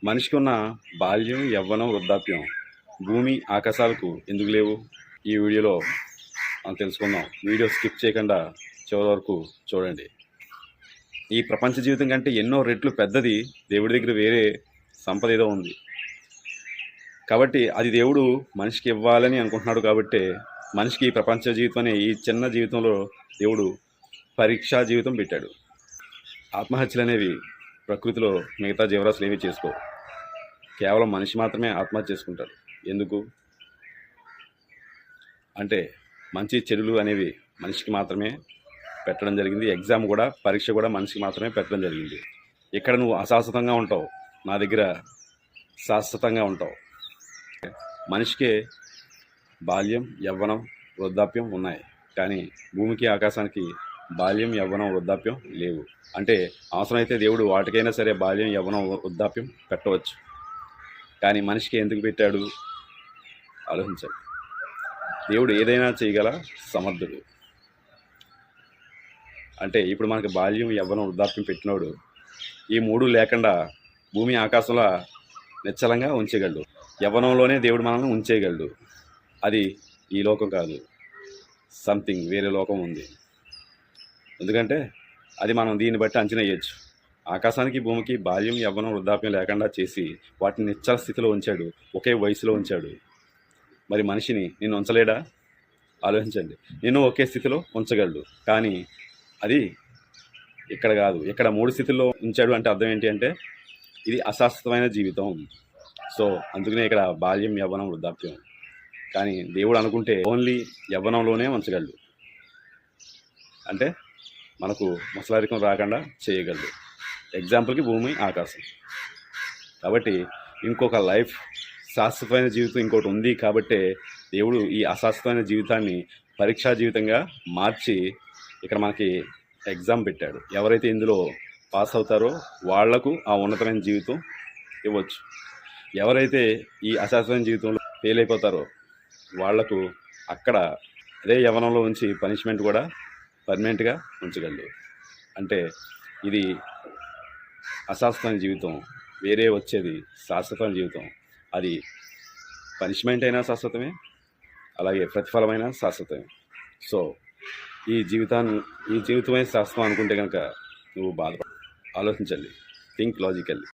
మనిషికి ఉన్న బాల్యం, యవ్వనం, వృద్ధాప్యం భూమి, ఆకాశాలకు ఎందుకు లేవు? ఈ వీడియోలో మనం తెలుసుకుందాం. వీడియో స్కిప్ చేయకుండా చివరి వరకు చూడండి. ఈ ప్రపంచ జీవితం కంటే ఎన్నో రెట్లు పెద్దది దేవుడి దగ్గర వేరే సంపద ఏదో ఉంది. కాబట్టి అది దేవుడు మనిషికి ఇవ్వాలని అనుకుంటున్నాడు. కాబట్టి మనిషికి ఈ ప్రపంచ జీవితం అనే ఈ చిన్న జీవితంలో దేవుడు పరీక్షా జీవితం పెట్టాడు. ఆత్మహత్యలు అనేవి ప్రకృతిలో మిగతా జీవరాశులు ఏమీ చేసుకోవు. కేవలం మనిషి మాత్రమే ఆత్మహత్య చేసుకుంటాడు. ఎందుకు అంటే మంచి చెడులు అనేవి మనిషికి మాత్రమే పెట్టడం జరిగింది. ఎగ్జామ్ కూడా, పరీక్ష కూడా మనిషికి మాత్రమే పెట్టడం జరిగింది. ఇక్కడ నువ్వు అశాశ్వతంగా ఉంటావు, నా దగ్గర శాశ్వతంగా ఉంటావు. మనిషికే బాల్యం, యవ్వనం, వృద్ధాప్యం ఉన్నాయి. కానీ భూమికి, ఆకాశానికి బాల్యం, యవ్వనం, వృద్ధాప్యం లేవు. అంటే అవసరమైతే దేవుడు వాటికైనా సరే బాల్యం, యవ్వనం, వృద్ధాప్యం పెట్టవచ్చు. కానీ మనిషికి ఎందుకు పెట్టాడు? ఆలోచించండి. దేవుడు ఏదైనా చేయగల సమర్థుడు. అంటే ఇప్పుడు మనకి బాల్యం, యవ్వనం, వృద్ధాప్యం పెట్టినోడు ఈ మూడు లేకుండా భూమి, ఆకాశంలో నిశ్చలంగా ఉంచగలడు. యవ్వనంలోనే దేవుడు మనల్ని ఉంచేయగలడు. అది ఈ లోకం కాదు, సంథింగ్ వేరే లోకం ఉంది. ఎందుకంటే అది మనం దీన్ని బట్టి అంచనా వేయచ్చు. ఆకాశానికి, భూమికి బాల్యం, యవ్వనం, వృద్ధాప్యం లేకుండా చేసి వాటిని నిశ్చల స్థితిలో ఉంచాడు, ఒకే వయసులో ఉంచాడు. మరి మనిషిని నిన్ను ఉంచలేడా? ఆలోచించండి. నిన్ను ఒకే స్థితిలో ఉంచగలడు. కానీ అది ఇక్కడ కాదు. ఇక్కడ మూడు స్థితుల్లో ఉంచాడు అంటే అర్థం ఏంటి అంటే ఇది అశాశ్వతమైన జీవితం. సో అందుకనే ఇక్కడ బాల్యం, యవ్వనం, వృద్ధాప్యం. కానీ దేవుడు అనుకుంటే ఓన్లీ యవ్వనంలోనే ఉంచగలడు. అంటే మనకు ముసలారికం రాకుండా చేయగలడు. ఎగ్జాంపుల్కి భూమి, ఆకాశం. కాబట్టి ఇంకొక లైఫ్, శాశ్వతమైన జీవితం ఇంకోటి ఉంది. కాబట్టే దేవుడు ఈ అశాశ్వతమైన జీవితాన్ని పరీక్షా జీవితంగా మార్చి ఇక్కడ మనకి ఎగ్జామ్ పెట్టాడు. ఎవరైతే ఇందులో పాస్ అవుతారో వాళ్లకు ఆ ఉన్నతమైన జీవితం ఇవ్వచ్చు. ఎవరైతే ఈ అశాశ్వతమైన జీవితంలో ఫెయిల్ అయిపోతారో వాళ్లకు అక్కడ అదే యవ్వనంలో ఉంచి పనిష్మెంట్ కూడా పర్మనెంట్గా ఉంచగలడు. అంటే ఇది అశాశ్వతమైన జీవితం, వేరే వచ్చేది శాశ్వతమైన జీవితం. అది పనిష్మెంట్ అయినా శాశ్వతమే, అలాగే ప్రతిఫలమైన శాశ్వతమే. సో ఈ జీవితమే శాశ్వతం అనుకుంటే కనుక నువ్వు బాధపడ. ఆలోచించండి. Think logically.